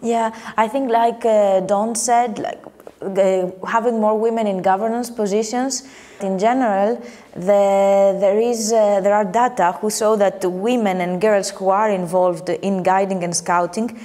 Yeah, I think like Dawn said, like having more women in governance positions. In general, there are data who show that the women and girls who are involved in guiding and scouting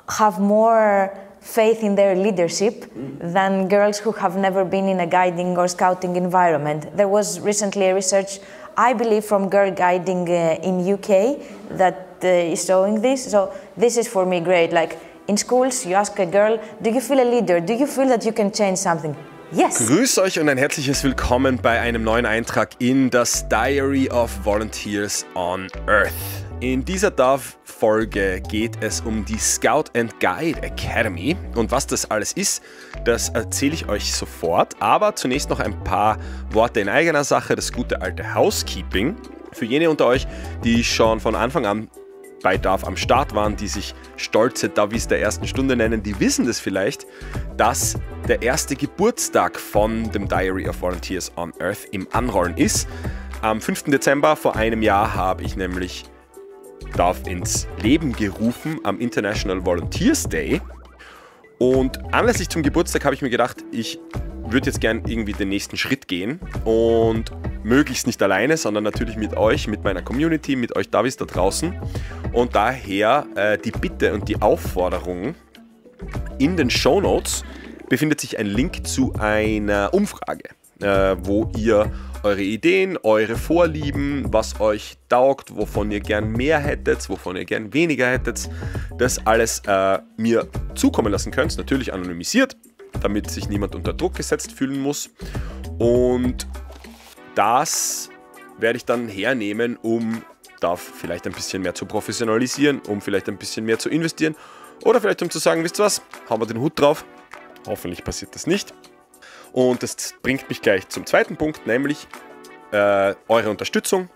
have more faith in their leadership than girls who have never been in a guiding or scouting environment. There was recently a research, I believe, from Girl Guiding in UK that is showing this. So this is for me great. Like in schools, you ask a girl, do you feel a leader? Do you feel that you can change something? Yes. Grüß euch und ein herzliches Willkommen bei einem neuen Eintrag in das Diary of Volunteers on Earth. In dieser DOVE-Folge geht es um die Scout and Guide Academy und was das alles ist, das erzähle ich euch sofort, aber zunächst noch ein paar Worte in eigener Sache, das gute alte Housekeeping. Für jene unter euch, die schon von Anfang an bei DOVE am Start waren, die sich stolze Dovies der ersten Stunde nennen, die wissen das vielleicht, dass der erste Geburtstag von dem Diary of Volunteers on Earth im Anrollen ist. Am 5. Dezember vor einem Jahr habe ich nämlich DOVE ins Leben gerufen am International Volunteers Day. Und anlässlich zum Geburtstag habe ich mir gedacht, ich würde jetzt gern irgendwie den nächsten Schritt gehen und möglichst nicht alleine, sondern natürlich mit euch, mit meiner Community, mit euch Dovies da draußen. Und daher die Bitte und die Aufforderung: in den Shownotes befindet sich ein Link zu einer Umfrage, wo ihr eure Ideen, eure Vorlieben, was euch taugt, wovon ihr gern mehr hättet, wovon ihr gern weniger hättet, das alles mir zukommen lassen könnt, natürlich anonymisiert, damit sich niemand unter Druck gesetzt fühlen muss. Und das werde ich dann hernehmen, um DOVE vielleicht ein bisschen mehr zu professionalisieren, um vielleicht ein bisschen mehr zu investieren oder vielleicht um zu sagen, wisst ihr was, haben wir den Hut drauf. Hoffentlich passiert das nicht. Und das bringt mich gleich zum zweiten Punkt, nämlich eure Unterstützung.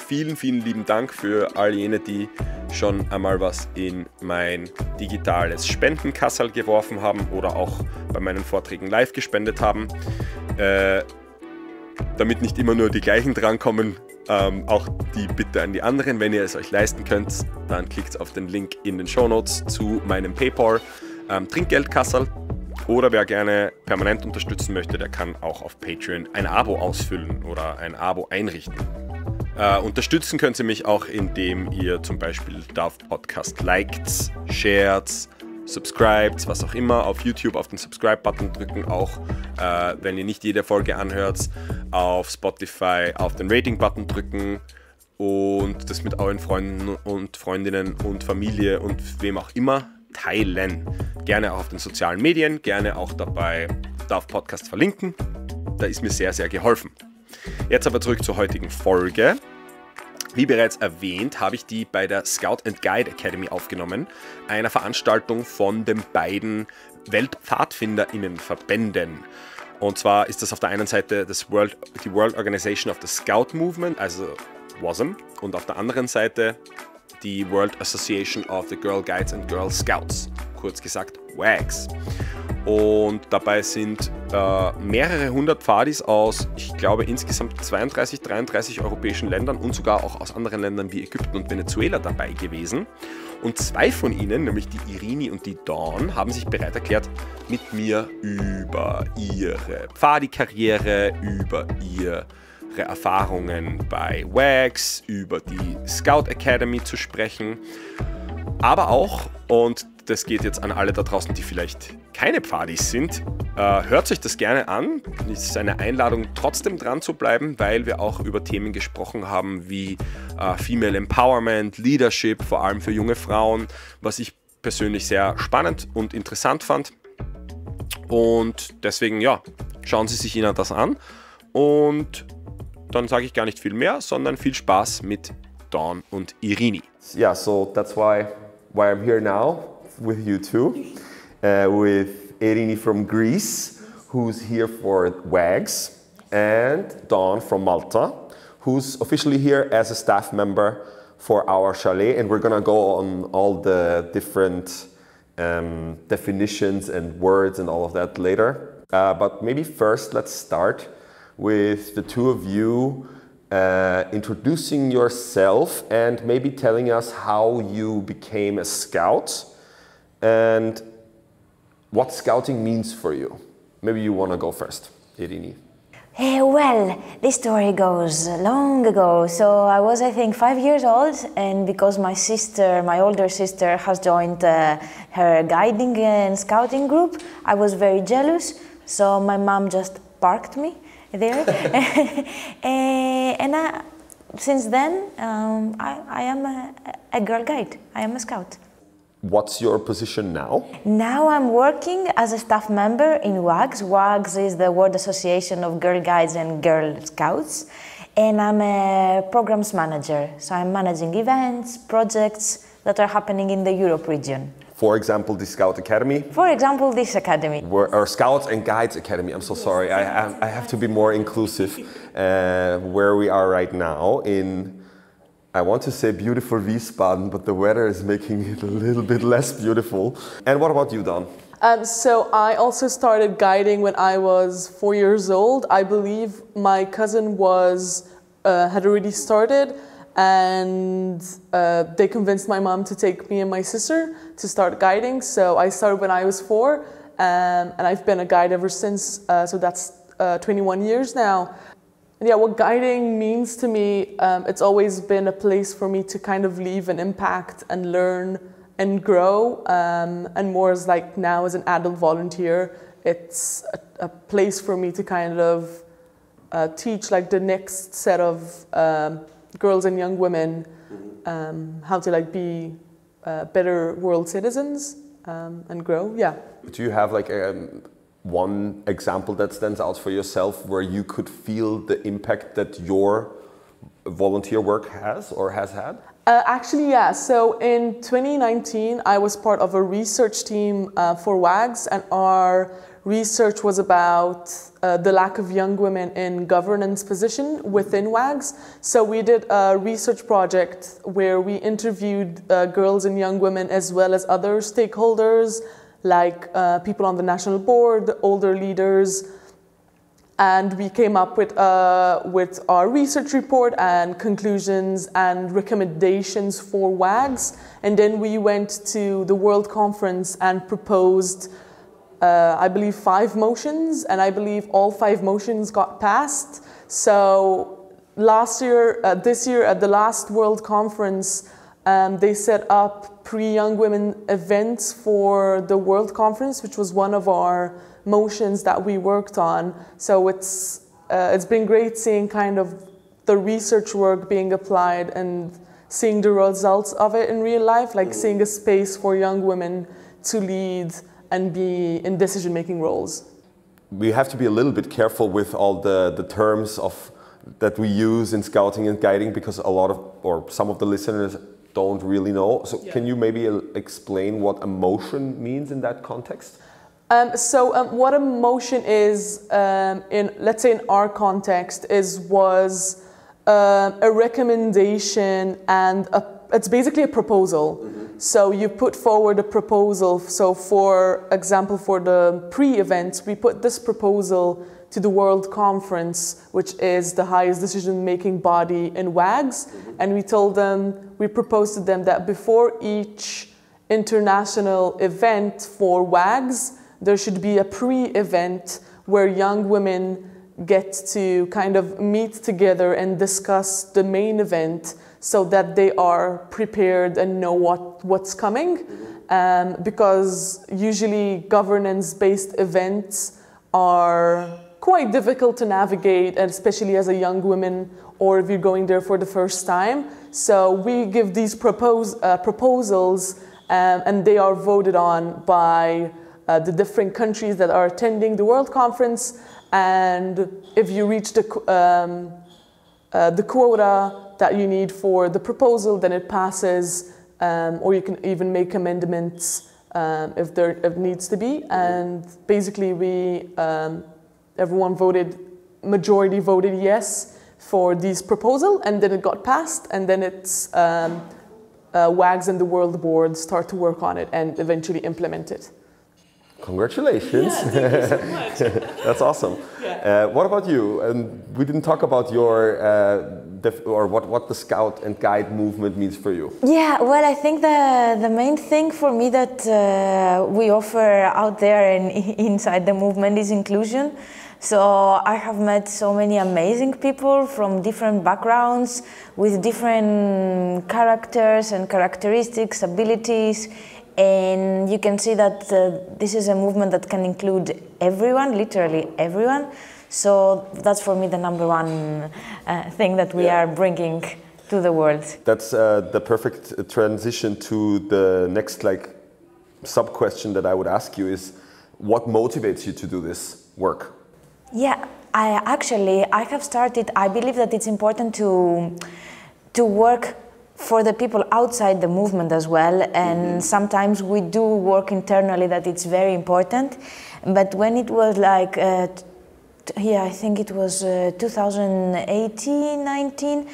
Vielen, vielen lieben Dank für all jene, die schon einmal was in mein digitales Spendenkassel geworfen haben oder auch bei meinen Vorträgen live gespendet haben. Damit nicht immer nur die gleichen drankommen, auch die Bitte an die anderen, wenn ihr es euch leisten könnt, dann klickt auf den Link in den Shownotes zu meinem PayPal Trinkgeldkassel. Oder wer gerne permanent unterstützen möchte, der kann auch auf Patreon ein Abo ausfüllen oder ein Abo einrichten. Unterstützen könnt ihr mich auch, indem ihr zum Beispiel DOVE Podcast liked, shared, subscribed, was auch immer, auf YouTube auf den Subscribe-Button drücken, auch wenn ihr nicht jede Folge anhört, auf Spotify auf den Rating-Button drücken und das mit euren Freunden und Freundinnen und Familie und wem auch immer teilen. Gerne auch auf den sozialen Medien, gerne auch dabei DOVE Podcast verlinken. Da ist mir sehr, sehr geholfen. Jetzt aber zurück zur heutigen Folge. Wie bereits erwähnt, habe ich die bei der Scout and Guide Academy aufgenommen, einer Veranstaltung von den beiden Weltpfadfinderinnen-Verbänden. Und zwar ist das auf der einen Seite die World Organization of the Scout Movement, also WASM, und auf der anderen Seite die World Association of the Girl Guides and Girl Scouts, kurz gesagt WAGGGS. Und dabei sind mehrere hundert Pfadis aus, ich glaube, insgesamt 32, 33 europäischen Ländern und sogar auch aus anderen Ländern wie Ägypten und Venezuela dabei gewesen. Und zwei von ihnen, nämlich die Irini und die Dawn, haben sich bereit erklärt, mit mir über ihre Pfadi-Karriere, über ihre Erfahrungen bei WAGGGS, über die Scout Academy zu sprechen, aber auch, und das geht jetzt an alle da draußen, die vielleicht keine Pfadis sind, hört euch das gerne an. Es ist eine Einladung, trotzdem dran zu bleiben, weil wir auch über Themen gesprochen haben wie Female Empowerment, Leadership, vor allem für junge Frauen, was ich persönlich sehr spannend und interessant fand. Und deswegen, ja, schauen Sie sich Ihnen das an und dann sage ich gar nicht viel mehr, sondern viel Spaß mit Dawn und Irini. Yeah, so that's why I'm here now with you too, with Irini from Greece, who's here for WAGGGS, and Dawn from Malta, who's officially here as a staff member for our chalet, and we're gonna go on all the different definitions and words and all of that later. But maybe first let's start with the two of you introducing yourself and maybe telling us how you became a scout and what scouting means for you. Maybe you want to go first, Irini. Well, this story goes long ago. So I was, I think, 5 years old, and because my older sister, has joined her guiding and scouting group, I was very jealous. So my mom just parked me there, and since then I am a girl guide. I am a scout. What's your position now? Now I'm working as a staff member in WAGGGS. WAGGGS is the World Association of Girl Guides and Girl Scouts. And I'm a programs manager. So I'm managing events, projects that are happening in the Europe region. For example, the Scout Academy? For example, this academy. Or Scouts and Guides Academy, I'm so sorry. I have to be more inclusive. Where we are right now in, I want to say beautiful Wiesbaden, but the weather is making it a little bit less beautiful. And what about you, Don? So I also started guiding when I was 4 years old. I believe my cousin had already started, and they convinced my mom to take me and my sister to start guiding. So I started when I was 4, and I've been a guide ever since. So that's 21 years now. Yeah, what guiding means to me, it's always been a place for me to kind of leave an impact and learn and grow. And more as like now as an adult volunteer, it's a place for me to kind of teach like the next set of girls and young women how to like be better world citizens and grow. Yeah. Do you have like one example that stands out for yourself where you could feel the impact that your volunteer work has or has had? Actually, yeah. So in 2019, I was part of a research team for WAGGGS, and our research was about the lack of young women in governance position within WAGGGS. So we did a research project where we interviewed girls and young women as well as other stakeholders, like people on the national board, older leaders, and we came up with our research report and conclusions and recommendations for WAGGGS. And then we went to the World Conference and proposed, I believe, 5 motions, and I believe all 5 motions got passed. So this year at the last World Conference, they set up pre-young women events for the World Conference, which was one of our motions that we worked on. So it's been great seeing kind of the research work being applied and seeing the results of it in real life, like seeing a space for young women to lead and be in decision-making roles. We have to be a little bit careful with all the terms that we use in scouting and guiding, because some of the listeners don't really know. So can you maybe explain what emotion means in that context? What a motion is, let's say in our context, was a recommendation, and it's basically a proposal. Mm-hmm. So you put forward a proposal. So for example, for the pre-events, we put this proposal to the World Conference, which is the highest decision-making body in WAGGGS. Mm-hmm. And we proposed to them that before each international event for WAGGGS, there should be a pre-event where young women get to kind of meet together and discuss the main event so that they are prepared and know what's coming. Because usually governance-based events are quite difficult to navigate, and especially as a young woman or if you're going there for the first time. So we give these proposals and they are voted on by the different countries that are attending the World Conference, and if you reach the quota that you need for the proposal, then it passes, or you can even make amendments if it needs to be. And basically everyone majority voted yes for this proposal, and then it got passed, and then it's WAGGGS and the World Board start to work on it and eventually implement it. Congratulations. Thank you so much. That's awesome. Yeah. What about you? And we didn't talk about your, what the Scout and Guide movement means for you. Yeah, well, I think the main thing for me that we offer out there and inside the movement is inclusion. So I have met so many amazing people from different backgrounds with different characters and characteristics, abilities. And you can see that this is a movement that can include everyone, literally everyone. So that's for me the number one thing that we are bringing to the world. That's the perfect transition to the next sub-question that I would ask you is, what motivates you to do this work? Yeah, I have started, I believe that it's important to work for the people outside the movement as well, and sometimes we do work internally that it's very important. But when it was I think it was 2018, 19,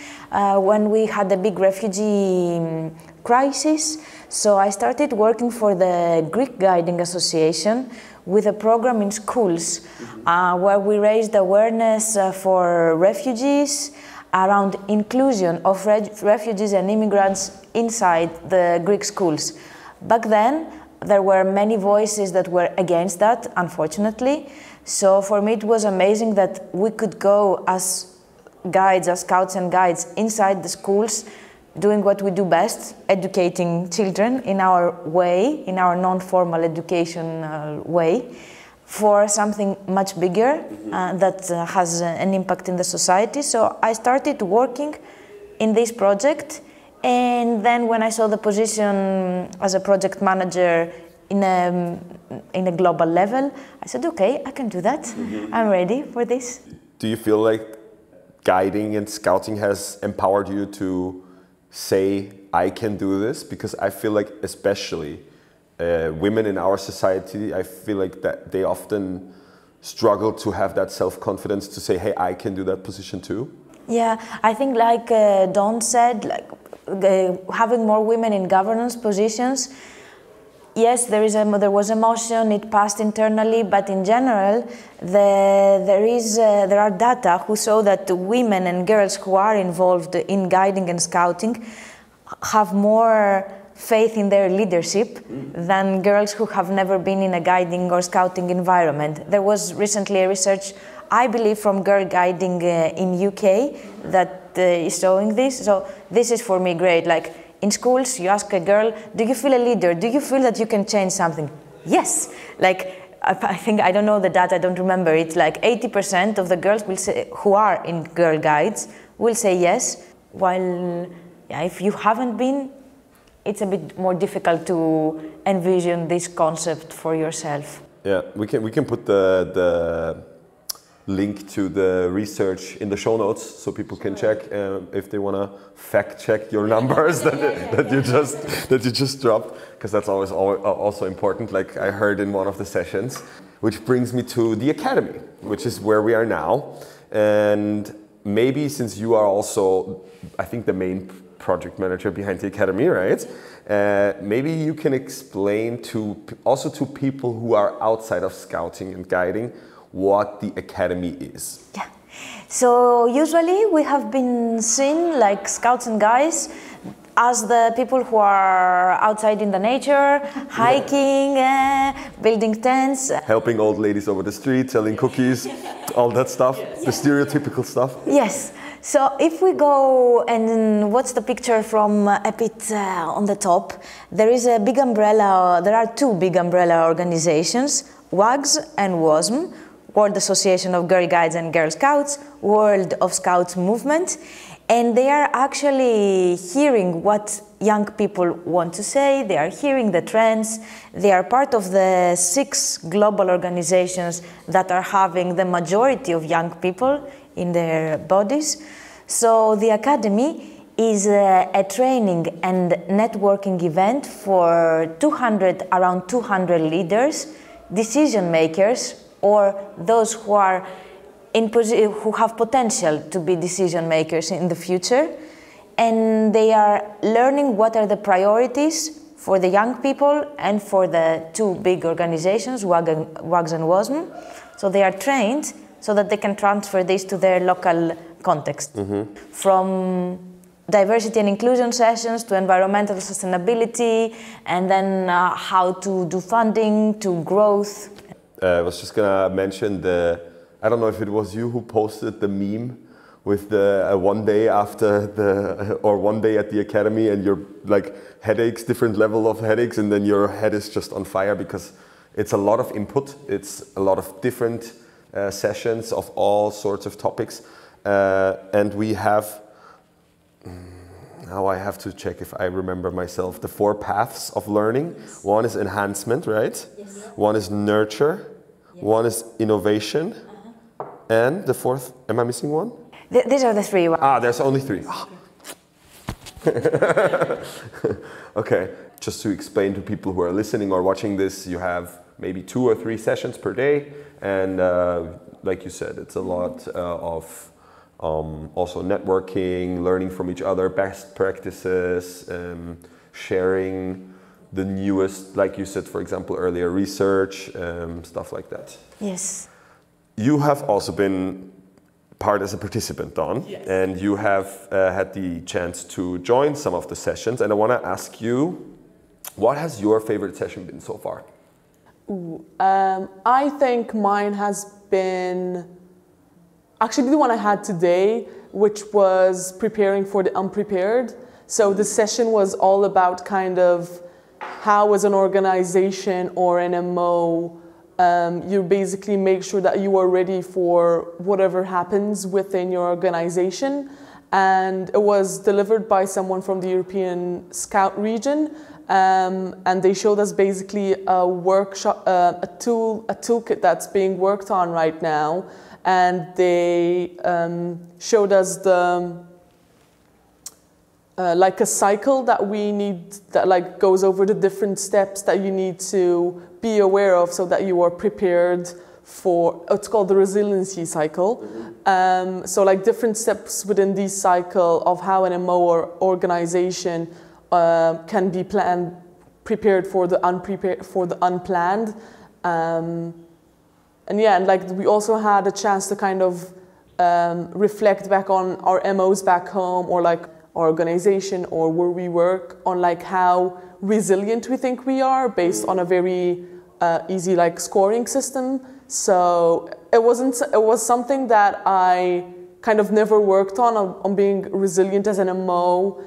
when we had a big refugee crisis. So I started working for the Greek Guiding Association with a program in schools where we raised awareness for refugees around inclusion of refugees and immigrants inside the Greek schools. Back then, there were many voices that were against that, unfortunately. So for me, it was amazing that we could go as guides, as scouts and guides inside the schools, doing what we do best, educating children in our way, in our non-formal educational way, for something much bigger that has an impact in the society. So I started working in this project, and then when I saw the position as a project manager in a global level, I said, okay, I can do that. I'm ready for this. Do you feel like guiding and scouting has empowered you to say, I can do this? Because I feel like especially women in our society, I feel like that they often struggle to have that self-confidence to say, hey, I can do that position too. Yeah, I think like Dawn said, having more women in governance positions, yes, there was a motion, it passed internally, but in general, there are data who show that women and girls who are involved in guiding and scouting have more faith in their leadership than girls who have never been in a guiding or scouting environment. There was recently a research, I believe, from Girl Guiding in UK that is showing this. So this is for me great. Like in schools, you ask a girl, do you feel a leader? Do you feel that you can change something? Yes. Like I think, I don't know the data, I don't remember. It's like 80% of the girls will say, who are in Girl Guides will say yes. While if you haven't been, it's a bit more difficult to envision this concept for yourself. Yeah, we can put the link to the research in the show notes so people can check if they want to fact check your numbers that you just dropped, because that's always also important, like I heard in one of the sessions. Which brings me to the Academy, which is where we are now. And maybe since you are also, I think, the main project manager behind the Academy, right? Maybe you can explain also to people who are outside of scouting and guiding what the Academy is. Yeah. So usually we have been seen like scouts and guides as the people who are outside in the nature, hiking, building tents. Helping old ladies over the street, selling cookies, all that stuff, the stereotypical stuff. Yes. So if we go and watch the picture from a bit on the top, there is a big umbrella, there are two big umbrella organizations, WAGGGS and WASM, World Association of Girl Guides and Girl Scouts, World of Scouts Movement, and they are actually hearing what young people want to say, they are hearing the trends, they are part of the 6 global organizations that are having the majority of young people in their bodies. So the Academy is a training and networking event for around 200 leaders, decision makers, or those who are who have potential to be decision makers in the future. And they are learning what are the priorities for the young people and for the two big organizations, WAGGGS and WASM. So they are trained so that they can transfer this to their local context. From diversity and inclusion sessions to environmental sustainability, and then how to do funding, to growth. I was just gonna mention I don't know if it was you who posted the meme with the one day after or one day at the academy, and your like headaches, different level of headaches, and then your head is just on fire because it's a lot of input. It's a lot of different sessions of all sorts of topics, and we have. Now I have to check if I remember myself. The 4 paths of learning. Yes. One is enhancement, right? Yes. One is nurture. Yes. One is innovation. And the 4th, am I missing one? These are the 3. There's only 3. Okay, just to explain to people who are listening or watching this, you have maybe 2 or 3 sessions per day. And like you said, it's a lot of also networking, learning from each other, best practices, sharing the newest, like you said, for example, earlier, research, stuff like that. Yes. You have also been part as a participant, Dawn, yes. And you have had the chance to join some of the sessions. And I want to ask you, what has your favorite session been so far? I think mine has been actually the one I had today, which was preparing for the unprepared. So the session was all about kind of how as an organization or an MO, you basically make sure that you are ready for whatever happens within your organization. And it was delivered by someone from the European Scout region. And they showed us basically a workshop, a toolkit that's being worked on right now. And they showed us the like a cycle that we need, that like goes over the different steps that you need to be aware of so that you are prepared for, it's called the resiliency cycle. So like different steps within this cycle of how an MO or organization can be prepared for the unplanned. And yeah, and like we also had a chance to kind of reflect back on our MOs back home, or like our organization or where we work, on like how resilient we think we are based on a very easy like scoring system. So it was something that I kind of never worked on being resilient as an MO.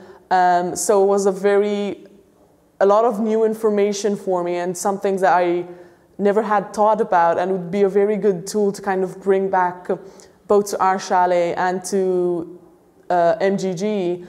So it was a lot of new information for me, and some things that I never had thought about, and would be a very good tool to kind of bring back both to our chalet and to MGG,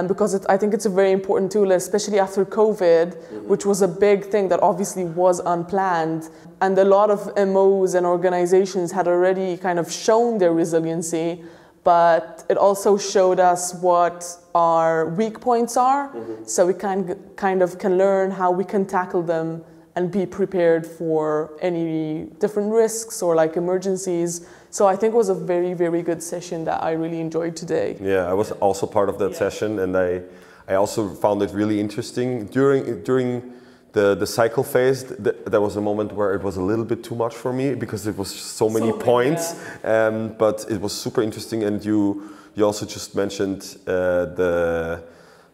because I think it's a very important tool, especially after COVID, which was a big thing that obviously was unplanned. And a lot of MOs and organizations had already kind of shown their resiliency, but it also showed us what our weak points are, so we kind of can learn how we can tackle them and be prepared for any different risks or like emergencies. So I think it was a very, very good session that I really enjoyed today. Yeah, I was also part of that session, and I also found it really interesting. During the cycle phase, there was a moment where it was a little bit too much for me because it was so many points, but it was super interesting. And you also just mentioned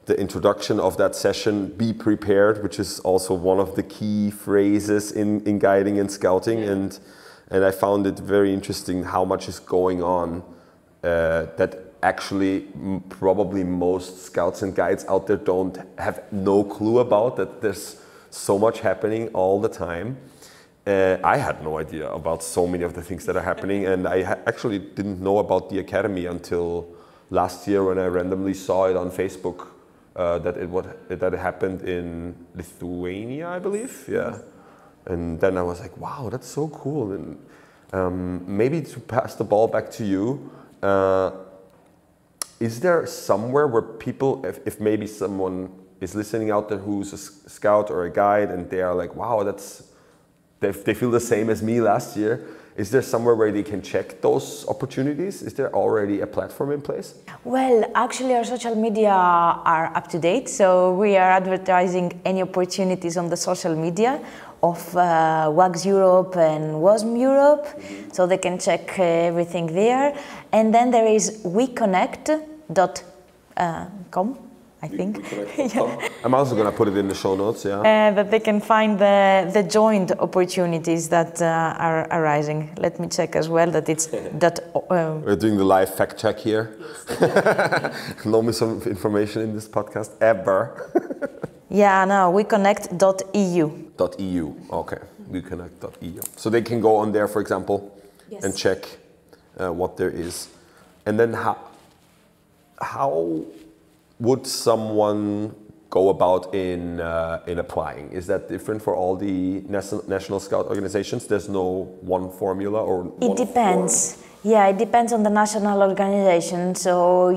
the introduction of that session, be prepared, which is also one of the key phrases in guiding and scouting. And I found it very interesting how much is going on that actually probably most scouts and guides out there don't have no clue about, that there's so much happening all the time. I had no idea about so many of the things that are happening, and I actually didn't know about the Academy until last year when I randomly saw it on Facebook. That it happened in Lithuania, I believe, yeah. And then I was like, wow, that's so cool. And maybe to pass the ball back to you, is there somewhere where people, if maybe someone is listening out there who's a scout or a guide, and they are like, wow, they feel the same as me last year, Is there somewhere where they can check those opportunities? Is there already a platform in place? Well, actually our social media are up to date, so we are advertising any opportunities on the social media of WAGGGS Europe and WASM Europe, so they can check everything there. And then there is weconnect.com, I think. Yeah. I'm also going to put it in the show notes, yeah. That they can find the joint opportunities that are arising. Let me check as well that it's We're doing the live fact check here. No misinformation in this podcast, ever. Yeah, no, weconnect.eu. .eu, okay, weconnect.eu. So they can go on there, for example, yes, and check what there is. And then how would someone go about in applying? Is that different for all the National Scout organizations? There's no one formula or it depends. Yeah, it depends on the national organization. So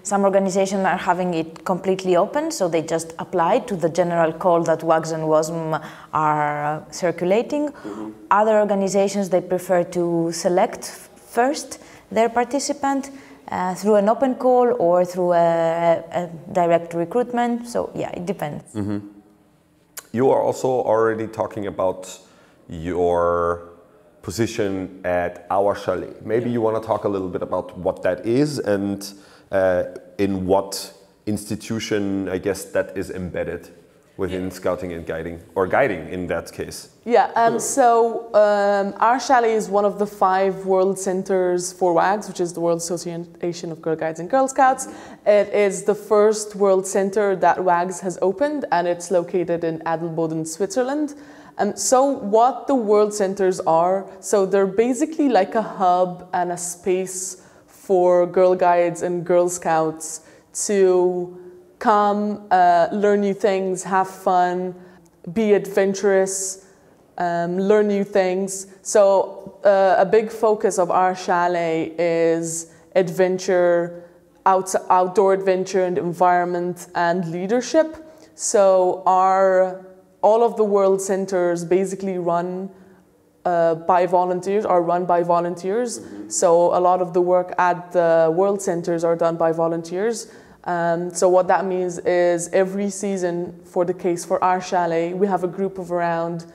some organizations are having it completely open, so they just apply to the general call that WAGGGS and WASM are circulating. Mm-hmm. Other organizations, they prefer to select first their participant through an open call or through a direct recruitment. So yeah, it depends. Mm-hmm. You are also already talking about your position at Our Chalet. Maybe you want to talk a little bit about what that is and in what institution, I guess, that is embedded within scouting and guiding, or guiding in that case. Yeah, Our Chalet is one of the 5 world centers for WAGGGS, which is the World Association of Girl Guides and Girl Scouts. It is the first world center that WAGGGS has opened, and it's located in Adelboden, Switzerland. So what the world centers are, so they're basically like a hub and a space for Girl Guides and Girl Scouts to come, learn new things, have fun, be adventurous, learn new things. So a big focus of Our Chalet is adventure, outdoor adventure and environment and leadership. So all of the world centers basically run by volunteers. Mm-hmm. So a lot of the work at the world centers are done by volunteers. So what that means is every season, for the case for Our Chalet, we have a group of around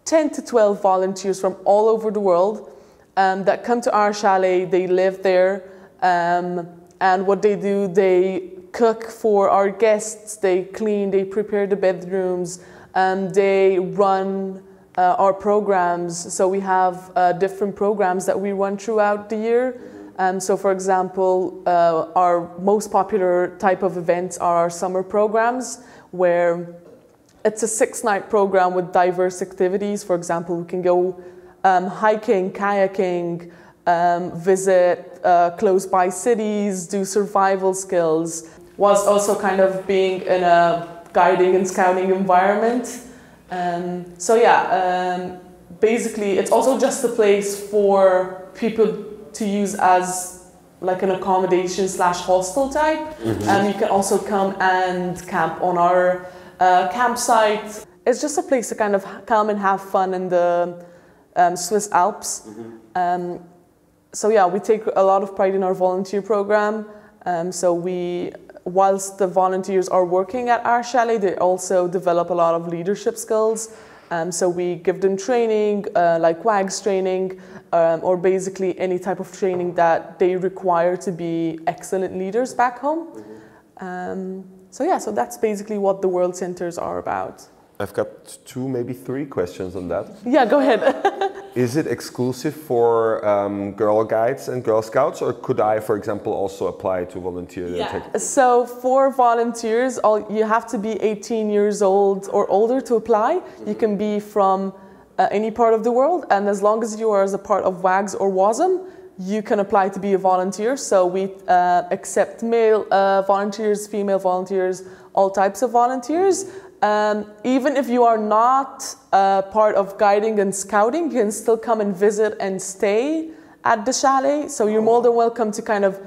10 to 12 volunteers from all over the world that come to Our Chalet. They live there, and what they do, they cook for our guests, they clean, they prepare the bedrooms, they run our programs. So we have different programs that we run throughout the year. So for example, our most popular type of events are our summer programs, where it's a 6-night program with diverse activities. For example, we can go hiking, kayaking, visit close by cities, do survival skills, whilst also kind of being in a guiding and scouting environment. Basically it's also just a place for people to use as like an accommodation / hostel type. Mm-hmm. You can also come and camp on our campsite. It's just a place to kind of come and have fun in the Swiss Alps. Mm-hmm. We take a lot of pride in our volunteer program. Whilst the volunteers are working at Our Chalet, they also develop a lot of leadership skills. So we give them training, like WAGGGS training, or basically any type of training that they require to be excellent leaders back home. Mm-hmm. So that's basically what the World Centers are about. I've got 2, maybe 3 questions on that. Yeah, go ahead. Is it exclusive for Girl Guides and Girl Scouts, or could I, for example, also apply to volunteer? Yeah. So for volunteers, you have to be 18 years old or older to apply. Mm-hmm. You can be from any part of the world, and as long as you are as a part of WAGGGS or WASM, you can apply to be a volunteer. So we accept male volunteers, female volunteers, all types of volunteers. Even if you are not part of guiding and scouting, you can still come and visit and stay at the chalet. So you're more than welcome to kind of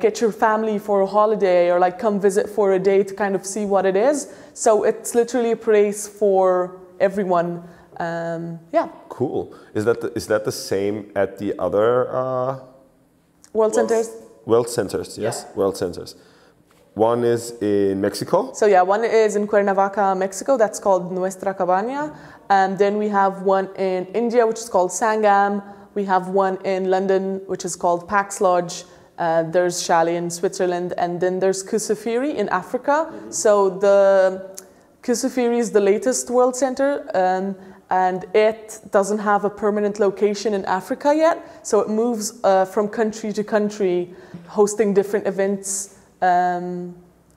get your family for a holiday, or like come visit for a day to kind of see what it is. So it's literally a place for everyone. Yeah. Cool. Is that the same at the other World centers? World centers, yes, Yeah. world centers. One is in Mexico. So yeah, one is in Cuernavaca, Mexico. That's called Nuestra Cabaña. And then we have one in India, which is called Sangam. We have one in London, which is called Pax Lodge. There's Chalet in Switzerland, and then there's Kusafiri in Africa. So the Kusafiri is the latest world center, and it doesn't have a permanent location in Africa yet. So it moves from country to country, hosting different events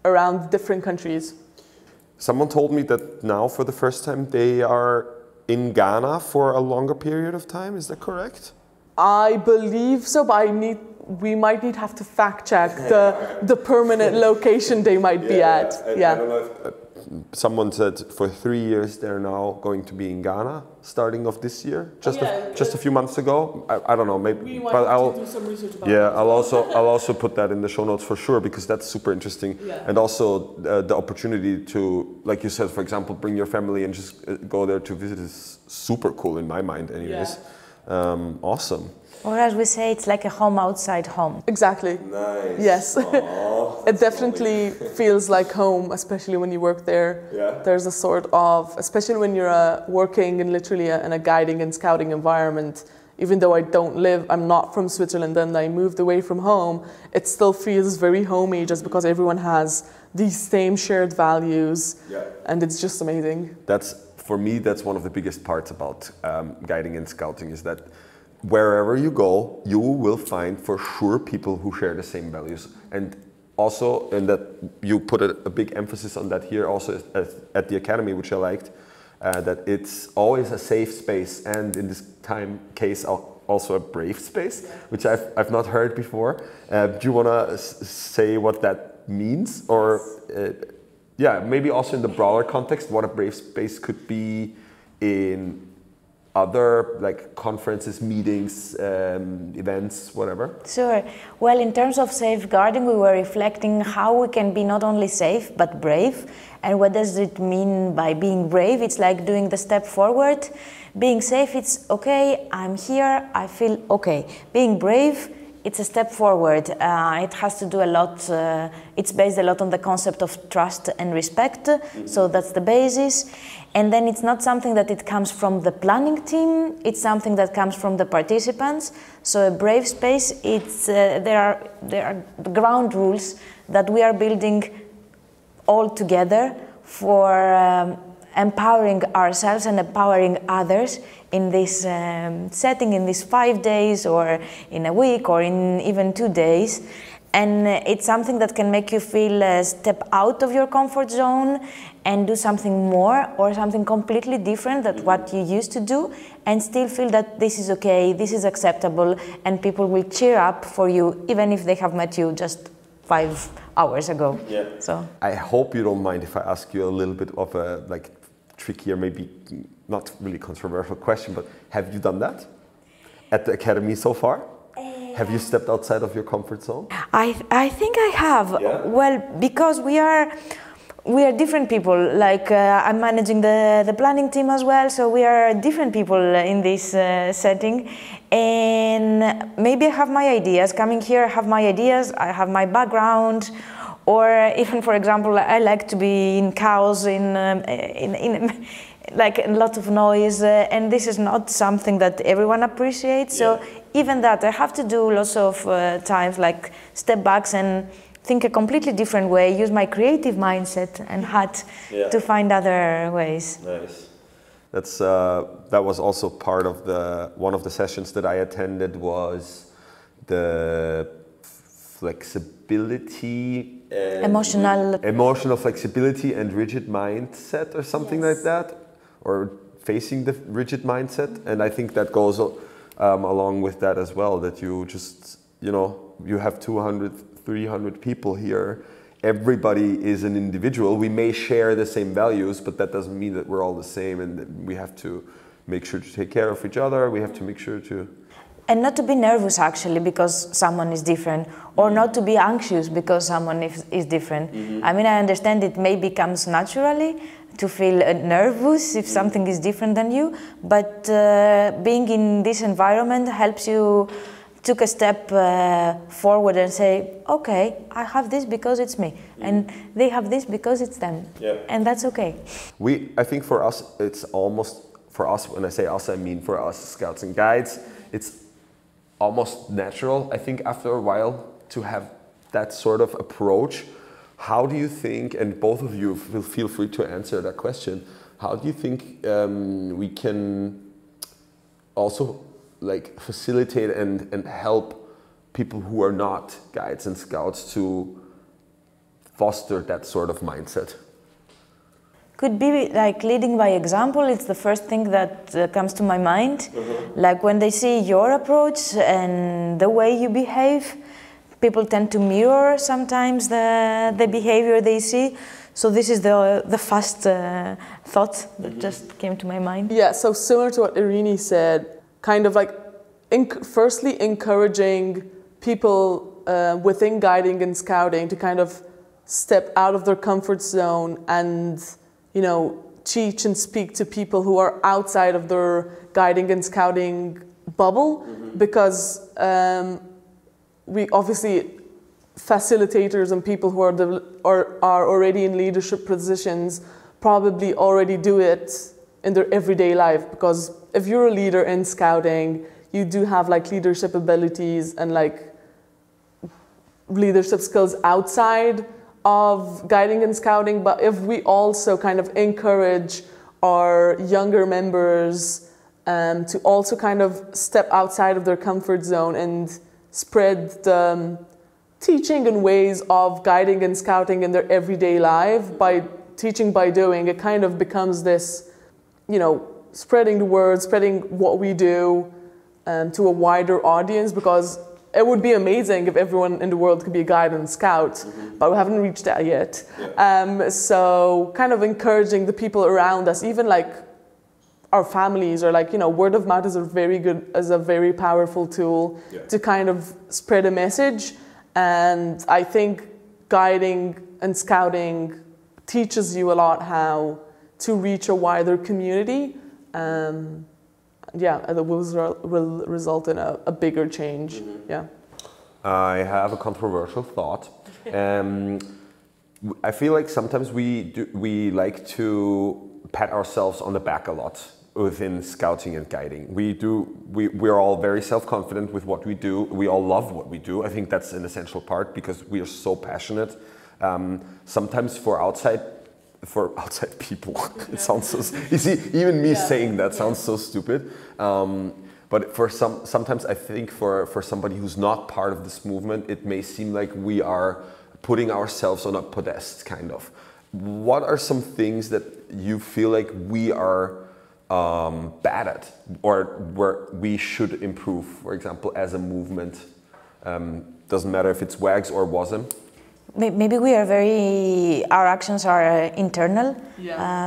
around different countries. Someone told me that now, for the first time, they are in Ghana for a longer period of time. Is that correct? I believe so, but we might have to fact check the permanent location they might be at. I don't know if, someone said for 3 years they're now going to be in Ghana, starting of this year. Just a few months ago. I don't know, maybe. But I'll do some research about I'll also put that in the show notes for sure, because that's super interesting. Yeah. And also the opportunity to, like you said, for example, bring your family and just go there to visit is super cool in my mind, anyways. Yeah. Awesome. Or as we say, it's like a home outside home. Exactly. Nice. Yes. Aww, It definitely feels like home, especially when you work there. Yeah. There's a sort of, especially when you're working in literally in a guiding and scouting environment, even though I'm not from Switzerland and I moved away from home, it still feels very homey just because everyone has these same shared values. Yeah. And it's just amazing. For me, that's one of the biggest parts about guiding and scouting, is that wherever you go, you will find for sure people who share the same values. And also, and that you put a big emphasis on that here also at the Academy, which I liked, that it's always a safe space, and in this case also a brave space, which I've not heard before. Do you want to say what that means? Or maybe also in the broader context, what a brave space could be in other like conferences, meetings, events, whatever? Sure. Well, in terms of safeguarding, we were reflecting how we can be not only safe, but brave. And what does it mean by being brave? It's like doing the step forward. Being safe, it's okay, I'm here, I feel okay. Being brave, it's a step forward. It has to do a lot, it's based a lot on the concept of trust and respect. So that's the basis. And then it's not something that it comes from the planning team, it's something that comes from the participants. So a brave space, it's, there are the ground rules that we are building all together for empowering ourselves and empowering others in this setting, in these 5 days or in a week or in even 2 days. And it's something that can make you feel step out of your comfort zone and do something more or something completely different than what you used to do, and still feel that this is okay, this is acceptable, and people will cheer up for you even if they have met you just 5 hours ago. Yeah. So I hope you don't mind if I ask you a little bit of a trickier, maybe not really controversial question, but have you done that at the Academy so far? Have you stepped outside of your comfort zone? I think I have. Yeah? Well, because we are different people. Like I'm managing the planning team as well, so we are different people in this setting. And maybe I have my ideas. Coming here, I have my ideas. I have my background. Or even, for example, I like to be in chaos, in like a lot of noise, and this is not something that everyone appreciates. So even that, I have to do lots of times, like step backs and think a completely different way, use my creative mindset and hat to find other ways. Nice. That's that was also part of one of the sessions that I attended, was the flexibility, emotional flexibility and rigid mindset, or something like that, or facing the rigid mindset. And I think that goes along with that as well, that you just, you have 200, 300 people here. Everybody is an individual. We may share the same values, but that doesn't mean that we're all the same, and that we have to make sure to take care of each other. We have to make sure to... And not to be nervous, actually, because someone is different, or not to be anxious because someone is different. I mean, I understand it maybe comes naturally to feel nervous if something is different than you, but being in this environment helps you take a step forward and say, okay, I have this because it's me, and they have this because it's them, and that's okay. I think for us, it's almost, for us, when I say us, I mean for us Scouts and Guides, it's almost natural, I think, after a while to have that sort of approach. How do you think, and both of you will feel free to answer that question, how do you think we can also like facilitate and help people who are not guides and scouts to foster that sort of mindset? Could be like leading by example. It's the first thing that comes to my mind. Like when they see your approach and the way you behave, people tend to mirror sometimes the behavior they see. So this is the first thought that just came to my mind. Yeah, so similar to what Irini said, kind of like firstly encouraging people within guiding and scouting to kind of step out of their comfort zone and, you know, teach and speak to people who are outside of their guiding and scouting bubble, because we obviously facilitators and people who are already in leadership positions probably already do it in their everyday life, because if you're a leader in scouting, you do have like leadership abilities and like leadership skills outside of guiding and scouting. But if we also kind of encourage our younger members to also kind of step outside of their comfort zone and spread the teaching and ways of guiding and scouting in their everyday life by teaching by doing, it kind of becomes this, you know, spreading the word, spreading what we do to a wider audience, because it would be amazing if everyone in the world could be a guide and scout, but we haven't reached that yet. So kind of encouraging the people around us, even like our families, or like, you know, word of mouth is a very powerful tool to kind of spread a message. And I think guiding and scouting teaches you a lot how to reach a wider community. Yeah, and it will result in a bigger change. Yeah. I have a controversial thought. I feel like sometimes we like to pat ourselves on the back a lot within scouting and guiding. We're all very self-confident with what we do. We all love what we do. I think that's an essential part because we are so passionate. Sometimes for outside people, it sounds so, you see, even me saying that sounds so stupid. But for sometimes I think for somebody who's not part of this movement, it may seem like we are putting ourselves on a podest, kind of. What are some things that you feel like we are bad at, or where we should improve, for example, as a movement? Doesn't matter if it's WAGGGS or WASM. Maybe our actions are internal,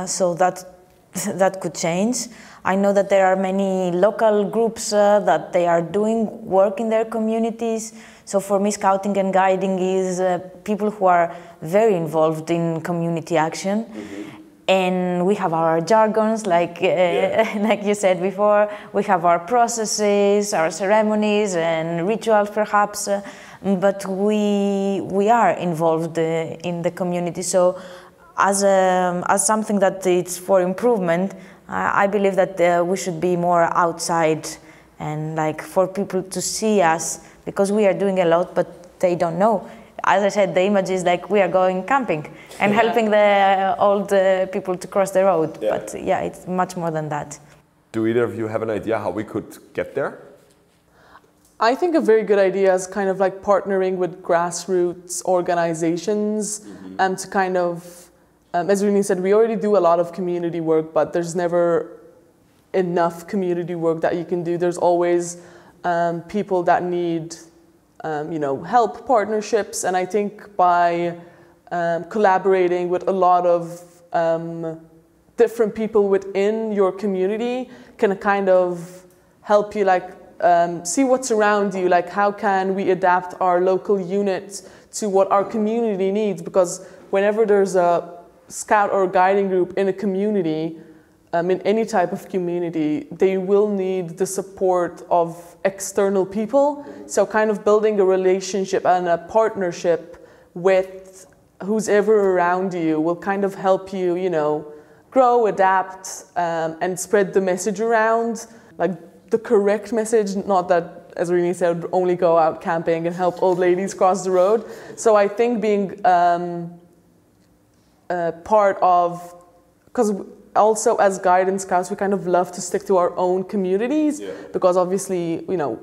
so that could change. I know that there are many local groups that they are doing work in their communities. So for me, scouting and guiding is people who are very involved in community action. And we have our jargons, like you said before. We have our processes, our ceremonies and rituals, perhaps. But we are involved in the community. So as something that it's for improvement, I believe that we should be more outside and like for people to see us, because we are doing a lot, but they don't know. As I said, the image is like we are going camping and helping the old people to cross the road. But yeah, it's much more than that. Do either of you have an idea how we could get there? I think a very good idea is kind of like partnering with grassroots organizations and to kind of, as Irini said, we already do a lot of community work, but there's never enough community work that you can do. There's always people that need help, partnerships, and I think by collaborating with a lot of different people within your community can kind of help you see what's around you, like how can we adapt our local units to what our community needs, because whenever there's a scout or guiding group in a community, in any type of community, they will need the support of external people. So kind of building a relationship and a partnership with who's ever around you will kind of help you, you know, grow, adapt, and spread the message around, like the correct message, not that, as Irini said, only go out camping and help old ladies cross the road. So I think being part of, because also as guidance scouts, we kind of love to stick to our own communities, because obviously, you know,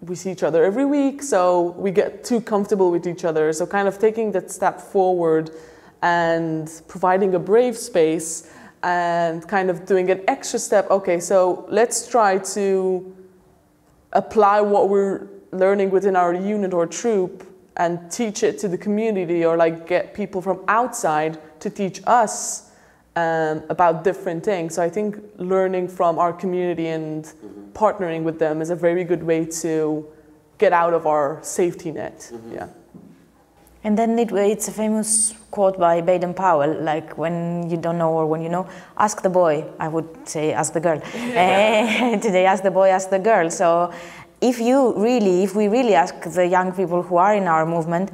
we see each other every week, so we get too comfortable with each other. So kind of taking that step forward and providing a brave space and kind of doing an extra step. Okay, so let's try to apply what we're learning within our unit or troop and teach it to the community, or like get people from outside to teach us about different things. So I think learning from our community and partnering with them is a very good way to get out of our safety net. Yeah. And then it's a famous quote by Baden-Powell, like when you don't know or when you know, ask the boy. I would say ask the girl. Today, ask the boy, ask the girl. So if we really ask the young people who are in our movement,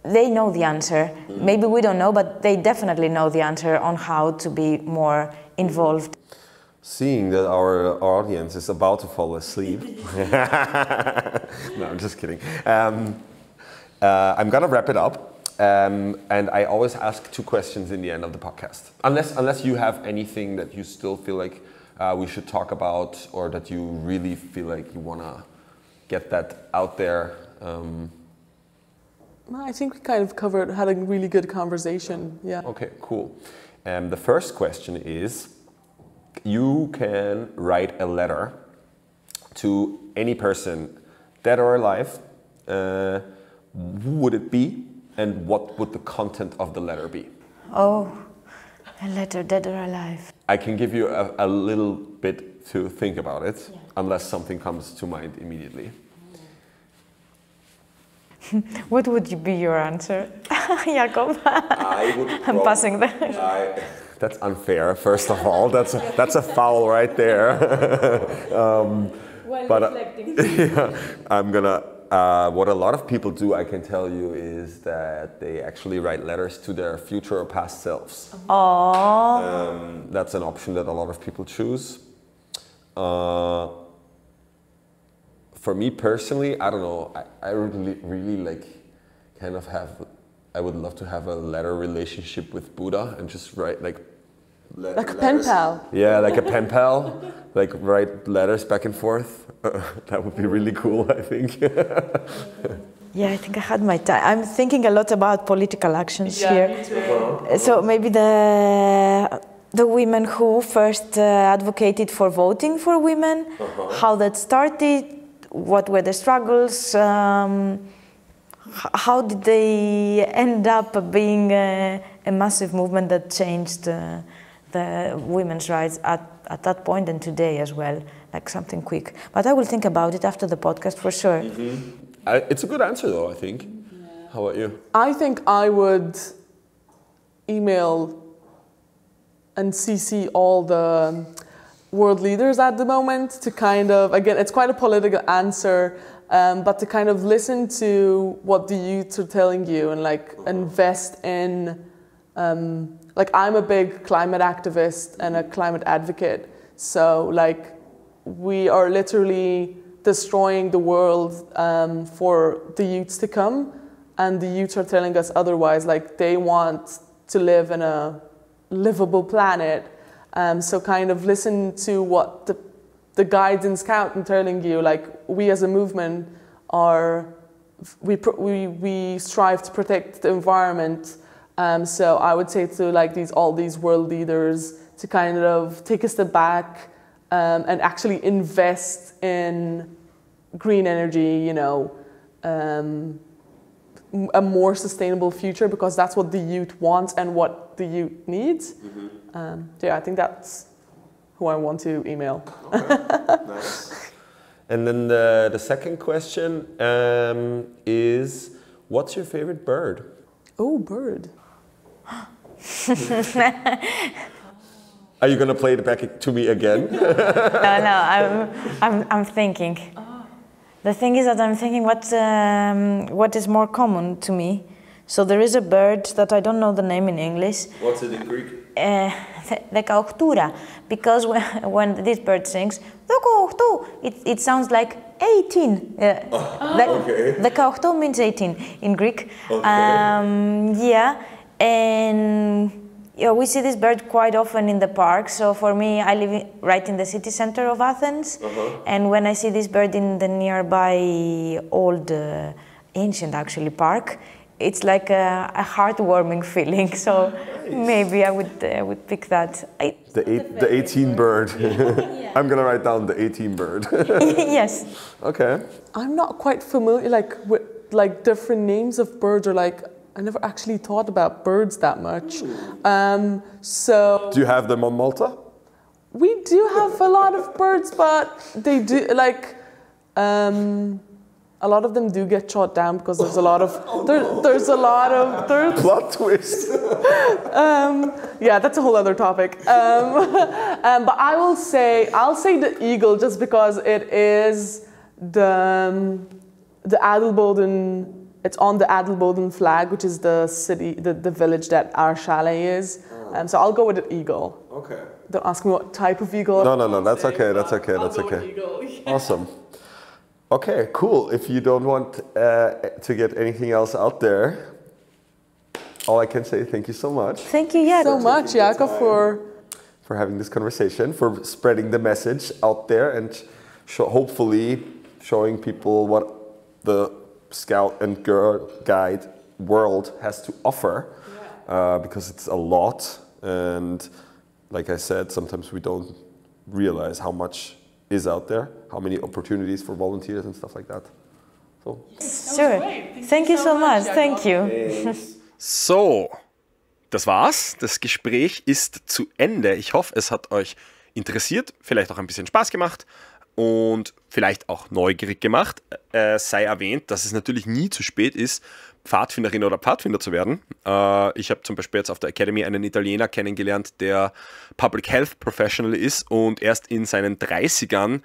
they know the answer. Maybe we don't know, but they definitely know the answer on how to be more involved. Seeing that our audience is about to fall asleep. No, I'm just kidding. I'm gonna wrap it up, and I always ask 2 questions in the end of the podcast. Unless you have anything that you still feel like we should talk about, or that you really feel like you wanna get that out there. I think we kind of had a really good conversation. Yeah. Okay, cool. The first question is, you can write a letter to any person, dead or alive. Who would it be, and what would the content of the letter be? Oh, a letter, dead or alive. I can give you a little bit to think about it, unless something comes to mind immediately. What would be your answer, Jakob? I'm passing that. That's unfair, first of all. That's a foul right there. I'm gonna. What a lot of people do, I can tell you, is that they actually write letters to their future or past selves. Aww. That's an option that a lot of people choose. For me personally, I don't know. I really like kind of have. I would love to have a letter relationship with Buddha and just write like a pen pal. Yeah, like a pen pal. Like write letters back and forth. That would be really cool, I think. Yeah, I think I had my time. I'm thinking a lot about political actions here. Me too. So maybe the women who first advocated for voting for women, how that started, what were the struggles, how did they end up being a massive movement that changed the women's rights at that point and today as well, like something quick. But I will think about it after the podcast for sure. It's a good answer though, I think. Yeah. How about you? I think I would email and CC all the world leaders at the moment to kind of, again, it's quite a political answer, but to kind of listen to what the youth are telling you and like invest in, like I'm a big climate activist and a climate advocate. So like we are literally destroying the world for the youths to come, and the youths are telling us otherwise, like they want to live in a livable planet. So kind of listen to what the guides and scout are telling you, like we as a movement we strive to protect the environment. So I would say to like all these world leaders to kind of take a step back and actually invest in green energy, you know, a more sustainable future, because that's what the youth wants and what the youth needs. Yeah, I think that's who I want to email. Okay. Nice. And then the second question is, what's your favorite bird? Oh, bird. Are you gonna play it back to me again? No, I'm thinking. The thing is that I'm thinking what is more common to me. So there is a bird that I don't know the name in English. What's it in Greek? The kauktura, because when this bird sings, it sounds like 18. Okay. The kaukto means 18 in Greek. Okay. Yeah, and yeah, we see this bird quite often in the park. So for me, I live right in the city center of Athens, and when I see this bird in the nearby old, ancient actually park, it's like a heartwarming feeling. So maybe I would pick that. The 18 bird. I'm gonna write down the 18 bird. Yes. Okay. I'm not quite familiar with different names of birds, or I never actually thought about birds that much. So Do you have them on Malta? we do have a lot of birds, but they do a lot of them do get shot down because there's a lot of Plot twist. yeah, that's a whole other topic. But I'll say the eagle, just because it is the Adelboden. It's on the Adelboden flag, which is the city, the village that our chalet is. So I'll go with the eagle. Okay. Don't ask me what type of eagle. No, that's okay, that's okay, that's I'll go okay. with eagle. Awesome. Okay, cool. If you don't want to get anything else out there, all I can say, thank you so much. Thank you, Jakob. So much, Jakob, for having this conversation, for spreading the message out there, and hopefully showing people what the Scout and Girl Guide world has to offer, because it's a lot, and like I said, sometimes we don't realize how much is out there, how many opportunities for volunteers and stuff like that. So. Sure. Thank you so much. Thank you. So, das war's. Das Gespräch ist zu Ende. Ich hoffe, es hat euch interessiert, vielleicht auch ein bisschen Spaß gemacht und vielleicht auch neugierig gemacht. Sei erwähnt, dass es natürlich nie zu spät ist, Pfadfinderin oder Pfadfinder zu werden. Ich habe zum Beispiel jetzt auf der Akademie einen Italiener kennengelernt, der Public Health Professional ist und erst in seinen 30ern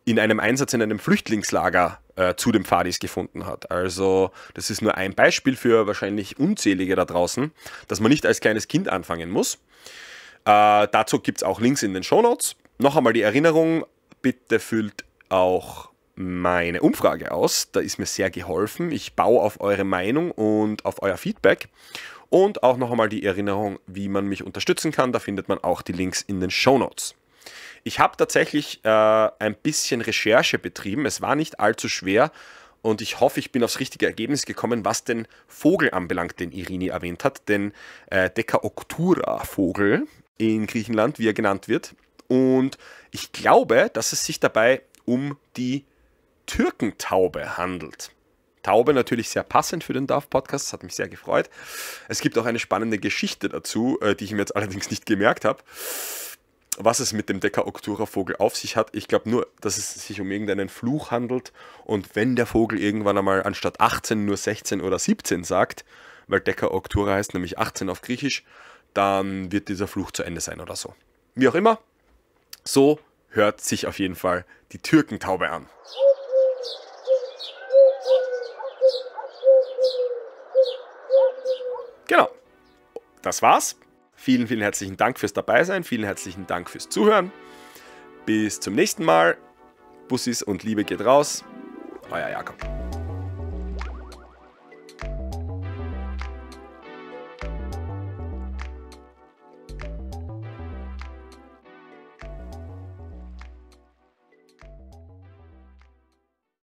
in einem Einsatz in einem Flüchtlingslager zu den Pfadis gefunden hat. Also das ist nur ein Beispiel für wahrscheinlich unzählige da draußen, dass man nicht als kleines Kind anfangen muss. Dazu gibt es auch Links in den Shownotes. Noch einmal die Erinnerung, bitte füllt auch meine Umfrage aus. Da ist mir sehr geholfen. Ich baue auf eure Meinung und auf euer Feedback. Und auch noch einmal die Erinnerung, wie man mich unterstützen kann. Da findet man auch die Links in den Shownotes. Ich habe tatsächlich ein bisschen Recherche betrieben. Es war nicht allzu schwer und ich hoffe, ich bin aufs richtige Ergebnis gekommen, was den Vogel anbelangt, den Irini erwähnt hat. Den Dekaoktura-Vogel in Griechenland, wie er genannt wird. Und ich glaube, dass es sich dabei um die Türkentaube handelt. Taube natürlich sehr passend für den DOVE-Podcast, das hat mich sehr gefreut. Es gibt auch eine spannende Geschichte dazu, die ich mir jetzt allerdings nicht gemerkt habe, was es mit dem Dekaoktura-Vogel auf sich hat. Ich glaube nur, dass es sich um irgendeinen Fluch handelt und wenn der Vogel irgendwann einmal anstatt 18 nur 16 oder 17 sagt, weil Dekaoktura heißt nämlich 18 auf Griechisch, dann wird dieser Fluch zu Ende sein oder so. Wie auch immer, so hört sich auf jeden Fall die Türkentaube an. Genau, das war's. Vielen, vielen herzlichen Dank fürs Dabeisein, vielen herzlichen Dank fürs Zuhören. Bis zum nächsten Mal. Bussis und Liebe geht raus. Euer Jakob.